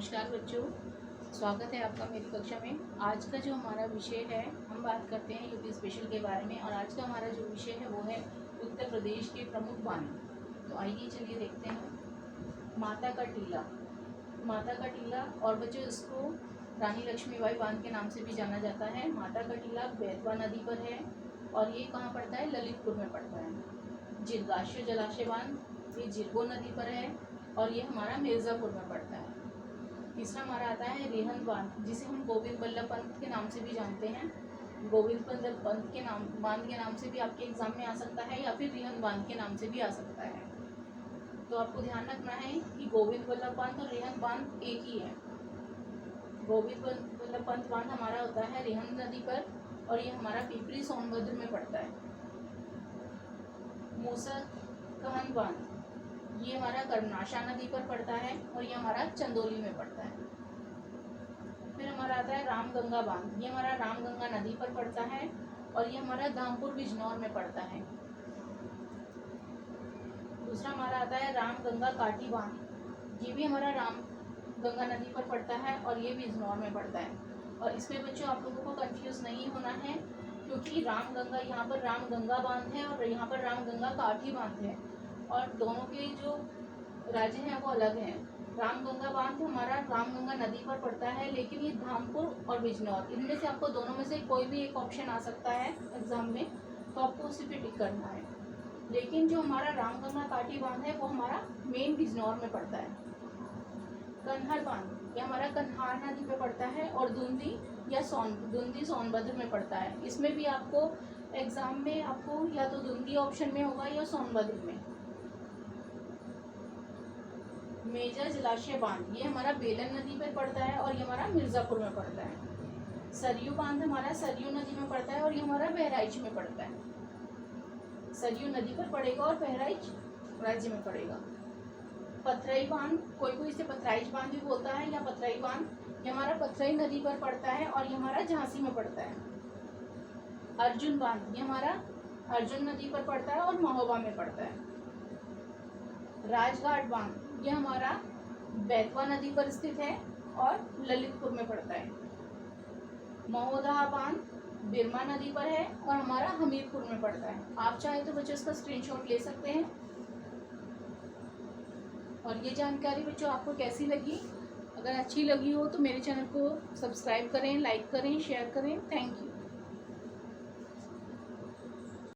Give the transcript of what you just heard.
नमस्कार बच्चों, स्वागत है आपका मेरी कक्षा में। आज का जो हमारा विषय है, हम बात करते हैं यूपी स्पेशल के बारे में। और आज का हमारा जो विषय है वो है उत्तर प्रदेश के प्रमुख बांध। तो आइए चलिए देखते हैं। माता का टीला। माता का टीला, और बच्चों इसको रानी लक्ष्मीबाई बांध के नाम से भी जाना जाता है। माता का टीला बेतवा नदी पर है और ये कहाँ पड़ता है? ललितपुर में पड़ता है। जिरगाशियो जलाशय बांध ये जिरगो नदी पर है और ये हमारा मिर्ज़ापुर में पड़ता है। तीसरा हमारा आता है रेहन बांध, जिसे हम गोविंद बल्लभ पंत के नाम से भी जानते हैं। गोविंद बल्लभ पंत के नाम बांध के नाम से भी आपके एग्जाम में आ सकता है, या फिर रेहन बांध के नाम से भी आ सकता है। तो आपको ध्यान रखना है कि गोविंद बल्लभ पंत और रेहन बांध एक ही है। गोविंद बल्लभ पंत बांध हमारा होता है रेहन नदी पर और ये हमारा पिपरी सोनभद्र में पड़ता है। मूसा कहन बांध ये हमारा कर्मनाशा नदी पर पड़ता है और ये हमारा चंदौली में पड़ता है। फिर हमारा आता है रामगंगा बांध, ये हमारा रामगंगा नदी पर पड़ता है और ये हमारा धामपुर बिजनौर में पड़ता है। दूसरा हमारा आता है रामगंगा काटी बांध, ये भी हमारा रामगंगा नदी पर पड़ता है और ये बिजनौर में पड़ता है। और इसमें बच्चों आप लोगों को कंफ्यूज नहीं होना है, क्योंकि रामगंगा यहाँ पर रामगंगा बांध है और यहाँ पर रामगंगा काठी बांध है, और दोनों के जो राज्य हैं वो अलग हैं। रामगंगा बांध हमारा रामगंगा नदी पर पड़ता है, लेकिन ये धामपुर और बिजनौर, इनमें से आपको दोनों में से कोई भी एक ऑप्शन आ सकता है एग्जाम में, तो आपको उसी पे टिक करना है। लेकिन जो हमारा रामगंगा काठी बांध है वो हमारा मेन बिजनौर में पड़ता है। कन्हर बांध ये हमारा कन्हार नदी पे पड़ता है और दुंदी सोनभद्र में पड़ता है। इसमें भी आपको एग्जाम में आपको या तो दुंदी ऑप्शन में होगा या सोनभद्र में। मेजर जलाशय बांध ये हमारा बेलन नदी पर पड़ता है और ये हमारा मिर्ज़ापुर में पड़ता है। सरयू बांध हमारा सरयू नदी में पड़ता है और ये हमारा बहराइच में पड़ता है। सरयू नदी पर पड़ेगा और बहराइच राज्य में पड़ेगा। पथरई बांध, कोई इसे पथराइच बांध भी बोलता है या पथरई बांध, ये हमारा पथरई नदी पर पड़ता है और ये हमारा झांसी में पड़ता है। अर्जुन बांध ये हमारा अर्जुन नदी पर पड़ता है और महोबा में पड़ता है। राजघाट बांध ये हमारा बेतवा नदी पर स्थित है और ललितपुर में पड़ता है। महोदहा बांध बिरमा नदी पर है और हमारा हमीरपुर में पड़ता है। आप चाहे तो बच्चों इसका स्क्रीनशॉट ले सकते हैं। और ये जानकारी बच्चों आपको कैसी लगी? अगर अच्छी लगी हो तो मेरे चैनल को सब्सक्राइब करें, लाइक करें, शेयर करें। Thank you.